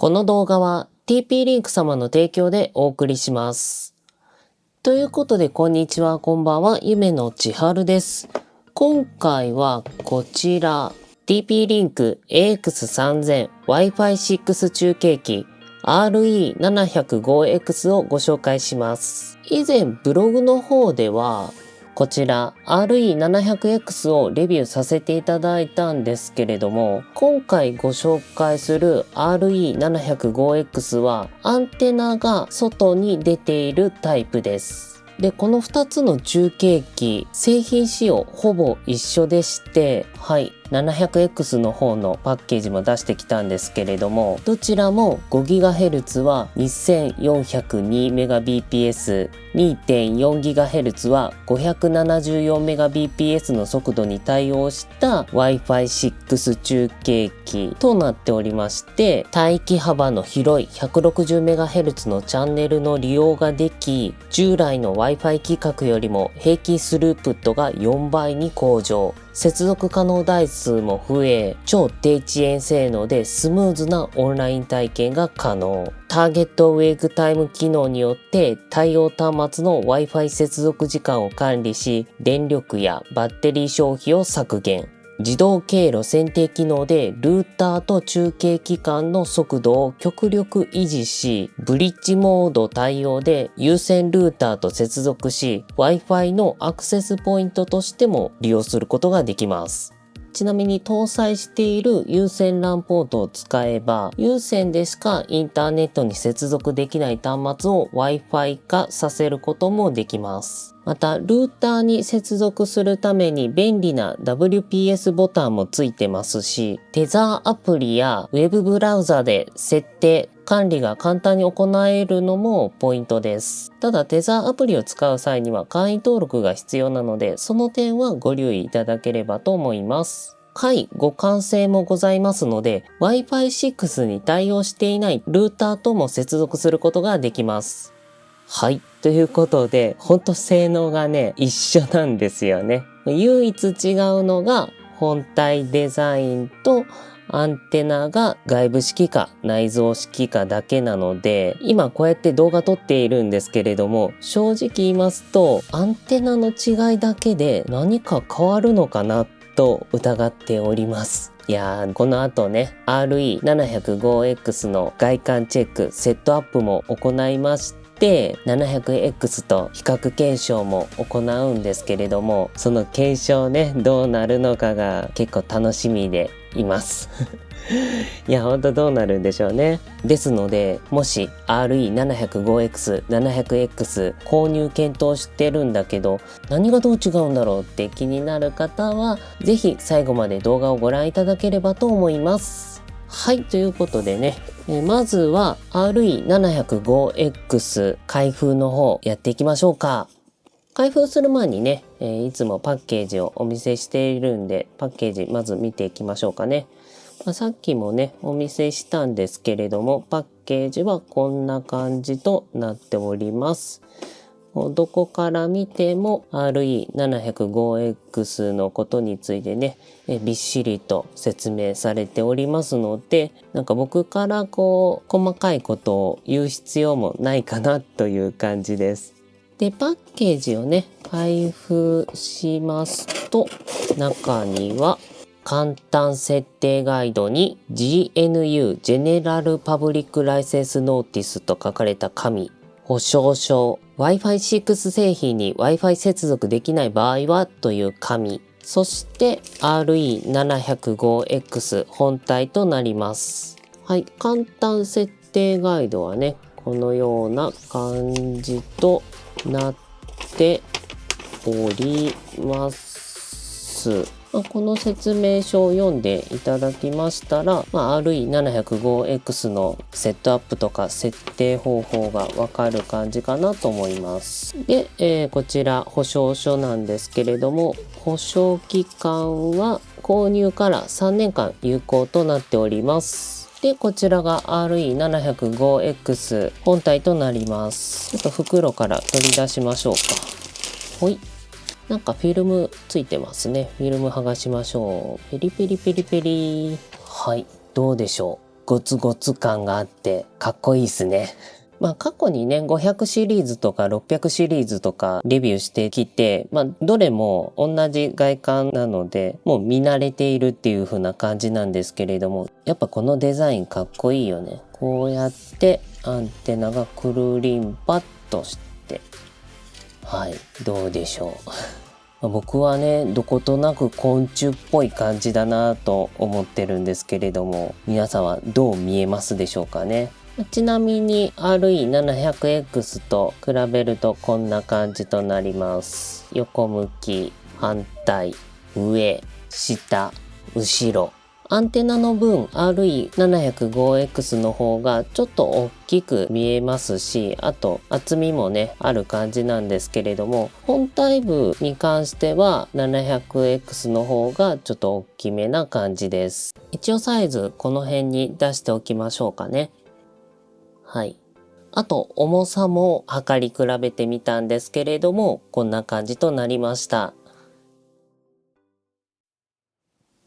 この動画は TP リンク様の提供でお送りします。ということで、こんにちは、こんばんは、夢野千春です。今回はこちら、TP リンク AX3000 Wi-Fi 6 中継機 RE705X をご紹介します。以前ブログの方では、こちら RE700X をレビューさせていただいたんですけれども、今回ご紹介する RE705X はアンテナが外に出ているタイプです。で、この2つの中継機、製品仕様ほぼ一緒でして、はい、700X の方のパッケージも出してきたんですけれども、どちらも 5GHz は 2402Mbps、2.4GHz は 574Mbps の速度に対応した Wi-Fi 6 中継機となっておりまして、帯域幅の広い 160MHz のチャンネルの利用ができ、従来の Wi-Fi 規格よりも平均スループットが4倍に向上、接続可能台数も増え、超低遅延性能でスムーズなオンライン体験が可能。ターゲットウェイクタイム機能によって対応端末の Wi-Fi 接続時間を管理し、電力やバッテリー消費を削減。自動経路選定機能でルーターと中継機間の速度を極力維持し、ブリッジモード対応で有線ルーターと接続し、Wi-Fi のアクセスポイントとしても利用することができます。ちなみに搭載している有線 LAN ポートを使えば、有線でしかインターネットに接続できない端末を Wi-Fi 化させることもできます。また、ルーターに接続するために便利な WPS ボタンもついてますし、テザーアプリやウェブブラウザで設定、管理が簡単に行えるのもポイントです。ただ、テザーアプリを使う際には会員登録が必要なので、その点はご留意いただければと思います。互換性もございますので、Wi-Fi 6 に対応していないルーターとも接続することができます。はい。ということで、ほんと性能がね、一緒なんですよね。唯一違うのが、本体デザインとアンテナが外部式か内蔵式かだけなので、今こうやって動画撮っているんですけれども、正直言いますと、アンテナの違いだけで何か変わるのかなと疑っております。いやー、この後ね、RE705X の外観チェック、セットアップも行いまして、700X と比較検証も行うんですけれども、その検証ね、どうなるのかが結構楽しみでいますいや、ほんとどうなるんでしょうね。ですので、もし RE705X、700X 購入検討してるんだけど、何がどう違うんだろうって気になる方は、ぜひ最後まで動画をご覧いただければと思います。はい、ということでね、まずは RE705X 開封の方やっていきましょうか。開封する前にね、いつもパッケージをお見せしているんで、パッケージまず見ていきましょうかね。さっきもね、お見せしたんですけれども、パッケージはこんな感じとなっております。どこから見ても RE705X のことについてね、びっしりと説明されておりますので、なんか僕からこう細かいことを言う必要もないかなという感じです。で、パッケージをね、開封しますと、中には簡単設定ガイドに GNU General Public License Notice と書かれた紙、保証書、Wi-Fi 6 製品に Wi-Fi 接続できない場合はという紙、そして RE705X 本体となります。はい、簡単設定ガイドはね、このような感じとなっております。この説明書を読んでいただきましたら、RE705X のセットアップとか設定方法がわかる感じかなと思います。で、こちら保証書なんですけれども、保証期間は購入から3年間有効となっております。で、こちらが RE705X 本体となります。ちょっと袋から取り出しましょうか。ほい。なんかフィルムついてますね。フィルム剥がしましょう。ペリペリペリペリ。はい。どうでしょゴツゴツ感があってかっこいいですね。過去にね、500シリーズとか600シリーズとかレビューしてきて、どれも同じ外観なので、もう見慣れているっていう風な感じなんですけれども、やっぱこのデザインかっこいいよね。こうやってアンテナがくるりんぱっとして、はい、どうでしょう。僕はね、どことなく昆虫っぽい感じだなと思ってるんですけれども、皆さんはどう見えますでしょうかね。ちなみに RE700X と比べるとこんな感じとなります。横向き、反対、上、下、後ろ。アンテナの分 RE705X の方がちょっと大きく見えますし、あと厚みもねある感じなんですけれども、本体部に関しては 700X の方がちょっと大きめな感じです。一応サイズこの辺に出しておきましょうかね。はい。あと重さも測り比べてみたんですけれども、こんな感じとなりました。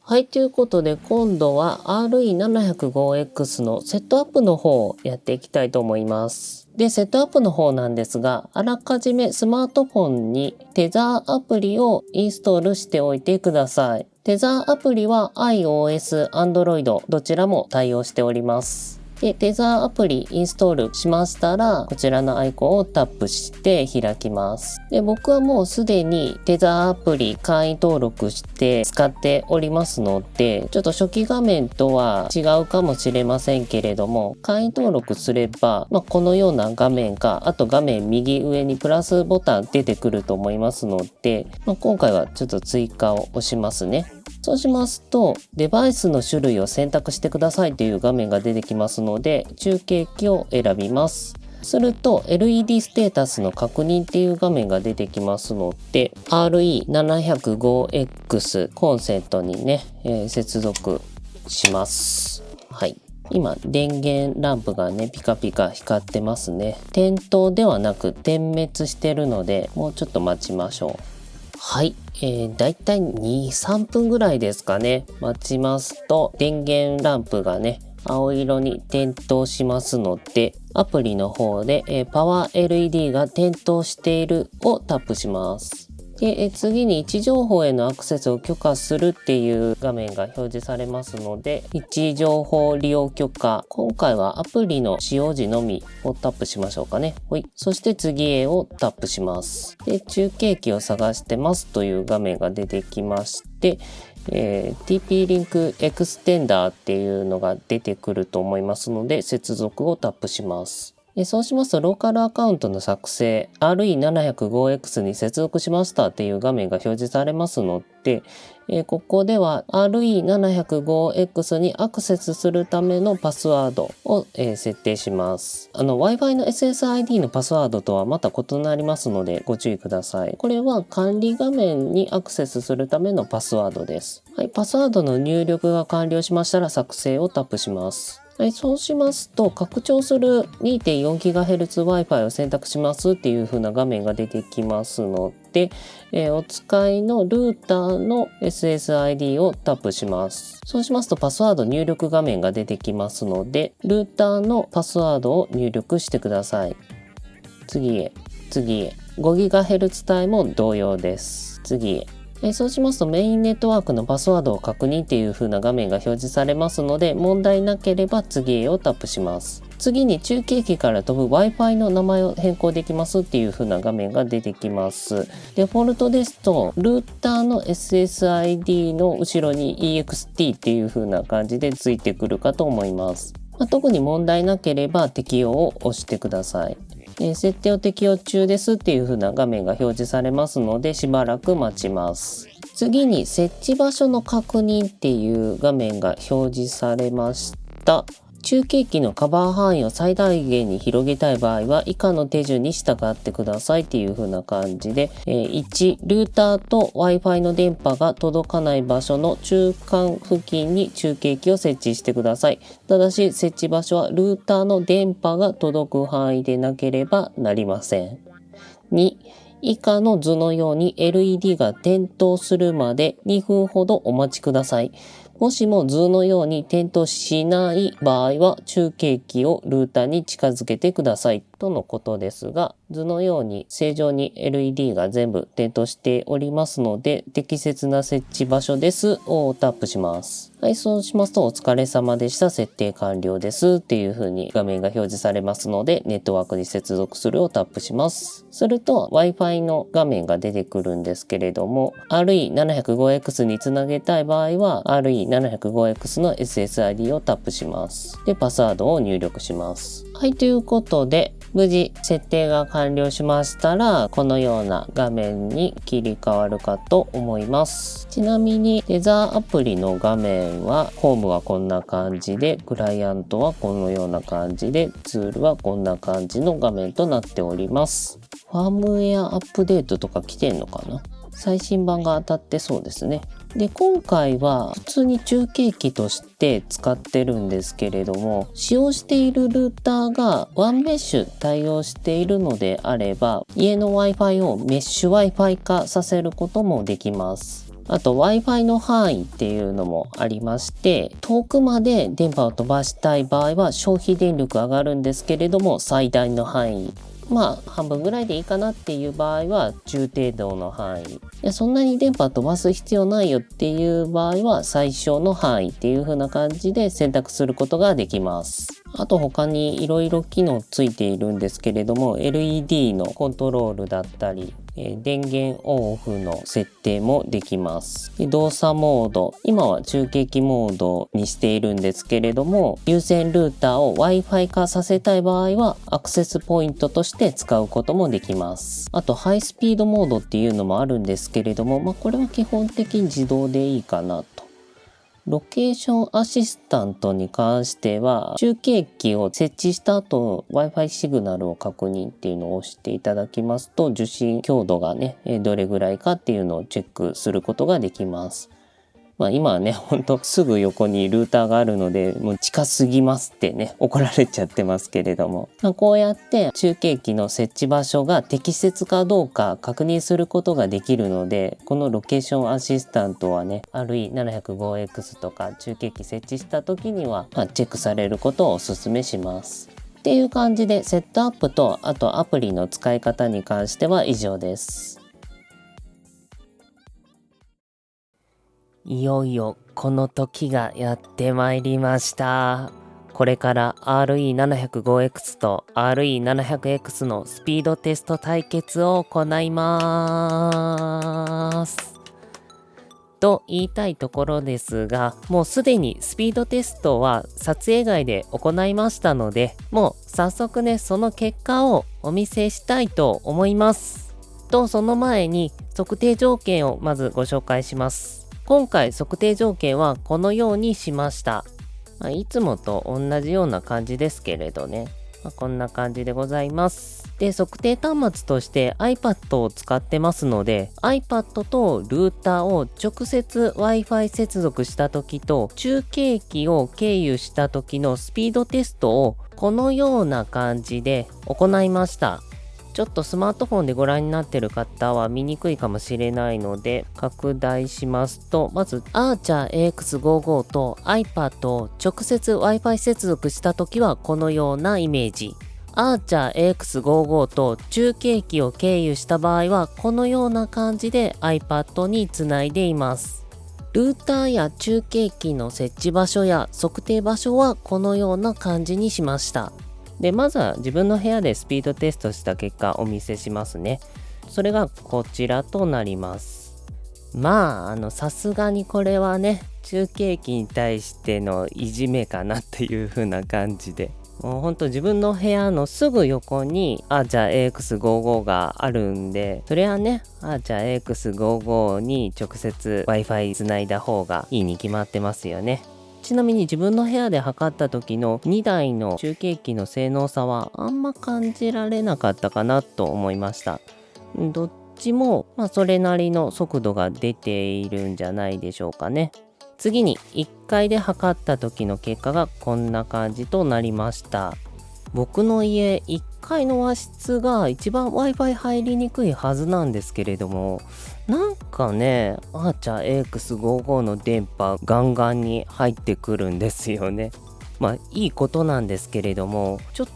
はい、ということで今度は RE705X のセットアップの方をやっていきたいと思います。で、セットアップの方なんですが、あらかじめスマートフォンにテザーアプリをインストールしておいてください。テザーアプリは iOS、Android どちらも対応しております。で、テザーアプリインストールしましたら、こちらのアイコンをタップして開きます。で、僕はもうすでにテザーアプリ会員登録して使っておりますので、ちょっと初期画面とは違うかもしれませんけれども、会員登録すれば、このような画面か、あと画面右上にプラスボタン出てくると思いますので、今回はちょっと追加を押しますね。そうしますと、デバイスの種類を選択してくださいという画面が出てきますので、中継機を選びます。すると LED ステータスの確認っていう画面が出てきますので、RE705X コンセントにね、接続します。はい。今、電源ランプがね、ピカピカ光ってますね。点灯ではなく点滅してるので、もうちょっと待ちましょう。はい。だいたい2、3分ぐらいですかね。待ちますと、電源ランプがね、青色に点灯しますので、アプリの方で、パワー LED が点灯しているをタップします。で、次に位置情報へのアクセスを許可するっていう画面が表示されますので、位置情報利用許可。今回はアプリの使用時のみをタップしましょうかね。ほい。そして次へをタップします。で、中継機を探してますという画面が出てきまして、TP-Link エクステンダーっていうのが出てくると思いますので、接続をタップします。そうしますと、ローカルアカウントの作成、RE705X に接続しましたっていう画面が表示されますので、ここでは RE705X にアクセスするためのパスワードを、設定します。Wi-Fi の SSID のパスワードとはまた異なりますのでご注意ください。これは管理画面にアクセスするためのパスワードです。はい、パスワードの入力が完了しましたら作成をタップします。はい、そうしますと、拡張する 2.4GHz Wi-Fi を選択しますっていう風な画面が出てきますので、お使いのルーターの SSID をタップします。そうしますと、パスワード入力画面が出てきますので、ルーターのパスワードを入力してください。次へ、次へ。5GHz 帯も同様です。次へ。そうしますとメインネットワークのパスワードを確認っていう風な画面が表示されますので、問題なければ次へをタップします。次に中継機から飛ぶ Wi-Fi の名前を変更できますっていう風な画面が出てきます。デフォルトですと、ルーターの SSID の後ろに EXT っていう風な感じでついてくるかと思います。特に問題なければ適用を押してください。設定を適用中ですっていう風な画面が表示されますので、しばらく待ちます。次に設置場所の確認っていう画面が表示されました。中継機のカバー範囲を最大限に広げたい場合は以下の手順に従ってくださいっていう風な感じで、1、ルーターと Wi-Fi の電波が届かない場所の中間付近に中継機を設置してください。ただし設置場所はルーターの電波が届く範囲でなければなりません。2、以下の図のように LED が点灯するまで2分ほどお待ちください。もしも図のように点灯しない場合は中継機をルーターに近づけてくださいとのことですが、図のように正常に LED が全部点灯しておりますので、適切な設置場所ですをタップします。はい、そうしますとお疲れ様でした、設定完了ですっていう風に画面が表示されますので、ネットワークに接続するをタップします。すると Wi-Fi の画面が出てくるんですけれども、RE705X につなげたい場合は RE705X の SSID をタップします。で、パスワードを入力します。はい、ということで、無事設定が完了しましたら、このような画面に切り替わるかと思います。ちなみにテザーアプリの画面は、ホームはこんな感じで、クライアントはこのような感じで、ツールはこんな感じの画面となっております。ファームウェアアップデートとか来てんのかな？最新版が当たってそうですね。で、今回は普通に中継機として使ってるんですけれども、使用しているルーターがワンメッシュ対応しているのであれば、家の Wi-Fi をメッシュ Wi-Fi 化させることもできます。あと Wi-Fi の範囲っていうのもありまして、遠くまで電波を飛ばしたい場合は消費電力上がるんですけれども、最大の範囲。半分ぐらいでいいかなっていう場合は中程度の範囲。そんなに電波飛ばす必要ないよっていう場合は最小の範囲っていう風な感じで選択することができます。あと他にいろいろ機能ついているんですけれども、 LED のコントロールだったり、電源オンオフの設定もできます。動作モード、今は中継機モードにしているんですけれども、有線ルーターを Wi-Fi 化させたい場合はアクセスポイントとして使うこともできます。あとハイスピードモードっていうのもあるんですけれども、これは基本的に自動でいいかなと。ロケーションアシスタントに関しては、中継機を設置した後 Wi-Fi シグナルを確認っていうのを押していただきますと、受信強度がね、どれぐらいかっていうのをチェックすることができます。今はね、ほんとすぐ横にルーターがあるので、もう近すぎますってね、怒られちゃってますけれども。こうやって中継機の設置場所が適切かどうか確認することができるので、このロケーションアシスタントはね、RE705X とか中継機設置した時には、チェックされることをお勧めします。っていう感じで、セットアップと、あとアプリの使い方に関しては以上です。いよいよこの時がやってまいりました。これから RE705X と RE700X のスピードテスト対決を行います。と言いたいところですが、もうすでにスピードテストは撮影外で行いましたので、もう早速ね、その結果をお見せしたいと思います。その前に測定条件をまずご紹介します。今回測定条件はこのようにしました。いつもと同じような感じですけれどね。こんな感じでございます。で、測定端末として iPad を使ってますので、iPad とルーターを直接 Wi-Fi 接続した時と中継機を経由した時のスピードテストをこのような感じで行いました。ちょっとスマートフォンでご覧になっている方は見にくいかもしれないので拡大しますと、まず Archer AX55 と iPad を直接 Wi-Fi 接続したときはこのようなイメージ。Archer AX55 と中継機を経由した場合はこのような感じで iPad につないでいます。ルーターや中継機の設置場所や測定場所はこのような感じにしました。で、まずは自分の部屋でスピードテストした結果お見せしますね。それがこちらとなります。さすがにこれはね、中継機に対してのいじめかなっていう風な感じで。もうほんと自分の部屋のすぐ横にArcher AX55 があるんで、それはね、Archer AX55 に直接 Wi-Fi つないだ方がいいに決まってますよね。ちなみに自分の部屋で測った時の2台の中継機の性能差はあんま感じられなかったかなと思いました。どっちもそれなりの速度が出ているんじゃないでしょうかね。次に1回で測った時の結果がこんな感じとなりました。僕の家1階の和室が一番 Wi-Fi 入りにくいはずなんですけれども、なんかね、アーチャー AX55 の電波ガンガンに入ってくるんですよね。まあいいことなんですけれども、ちょっと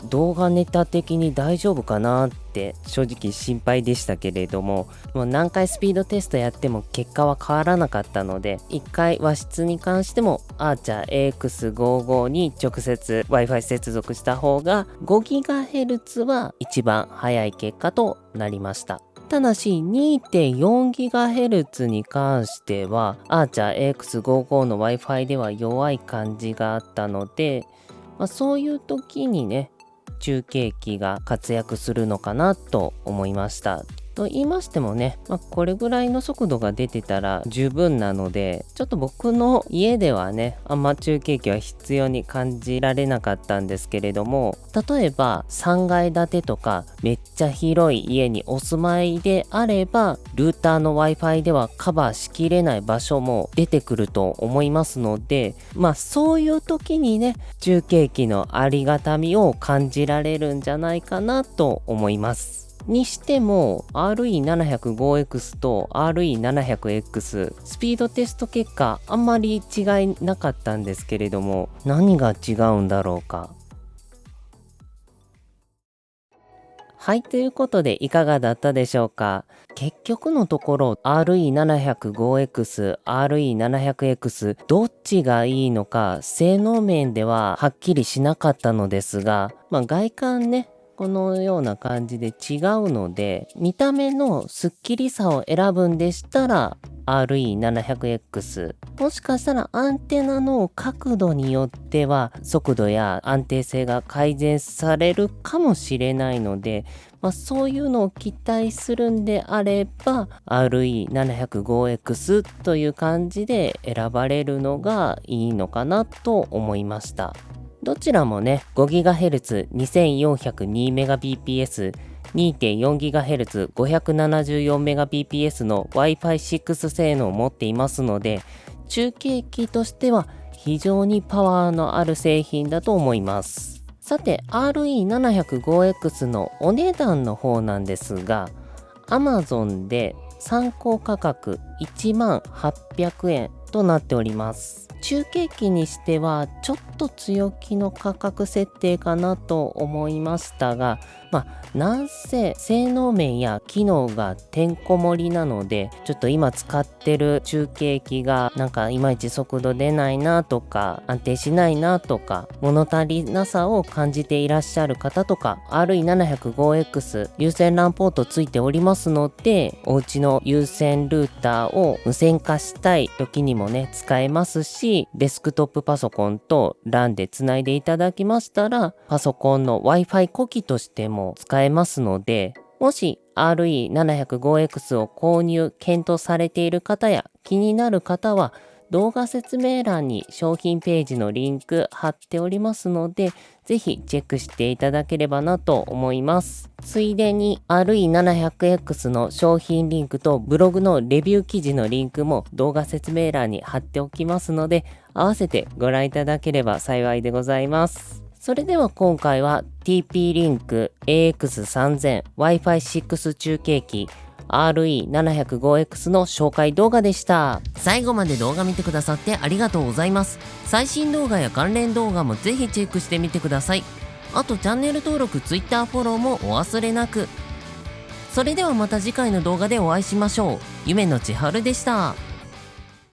動画ネタ的に大丈夫かなって正直心配でしたけれども、もう何回スピードテストやっても結果は変わらなかったので、1回和室に関してもアーチャー AX55 に直接 Wi-Fi 接続した方が 5GHz は一番早い結果となりました。ただし 2.4GHz に関してはアーチャー AX55 の Wi-Fi では弱い感じがあったので、そういう時にね、中継機が活躍するのかなと思いました。と言いましてもね、これぐらいの速度が出てたら十分なので、ちょっと僕の家ではね、あんま中継機は必要に感じられなかったんですけれども、例えば3階建てとかめっちゃ広い家にお住まいであれば、ルーターの Wi-Fi ではカバーしきれない場所も出てくると思いますので、そういう時にね、中継機のありがたみを感じられるんじゃないかなと思います。にしても RE705X と RE700X スピードテスト結果あんまり違いなかったんですけれども、何が違うんだろうか。はい、ということでいかがだったでしょうか。結局のところ RE705X、RE700X どっちがいいのか性能面でははっきりしなかったのですが、外観ね、このような感じで違うので、見た目のスッキリさを選ぶんでしたら RE700X、 もしかしたらアンテナの角度によっては速度や安定性が改善されるかもしれないので、そういうのを期待するんであれば RE705X という感じで選ばれるのがいいのかなと思いました。どちらもね 5GHz2402Mbps、 2.4GHz 574Mbps の Wi-Fi6 性能を持っていますので、中継機としては非常にパワーのある製品だと思います。さて RE705X のお値段の方なんですが、 Amazon で参考価格1800円となっております。中継機にしてはちょっと強気の価格設定かなと思いましたが、なんせ性能面や機能がてんこ盛りなので、ちょっと今使ってる中継機がなんかいまいち速度出ないなとか安定しないなとか物足りなさを感じていらっしゃる方とか、 RE705X 有線 LAN ポートついておりますので、お家の有線ルーターを無線化したい時にもね使えますし、デスクトップパソコンと LAN でつないでいただきましたら、パソコンの Wi-Fi 呼気としても使えますので、もし RE705X を購入検討されている方や気になる方は、動画説明欄に商品ページのリンク貼っておりますので、ぜひチェックしていただければなと思います。ついでに RE700X の商品リンクとブログのレビュー記事のリンクも動画説明欄に貼っておきますので、合わせてご覧いただければ幸いでございます。それでは今回は TP-Link AX3000 Wi-Fi6 中継機RE705X の紹介動画でした。最後まで動画見てくださってありがとうございます。最新動画や関連動画もぜひチェックしてみてください。あとチャンネル登録、Twitter フォローもお忘れなく。それではまた次回の動画でお会いしましょう。夢の千春でした。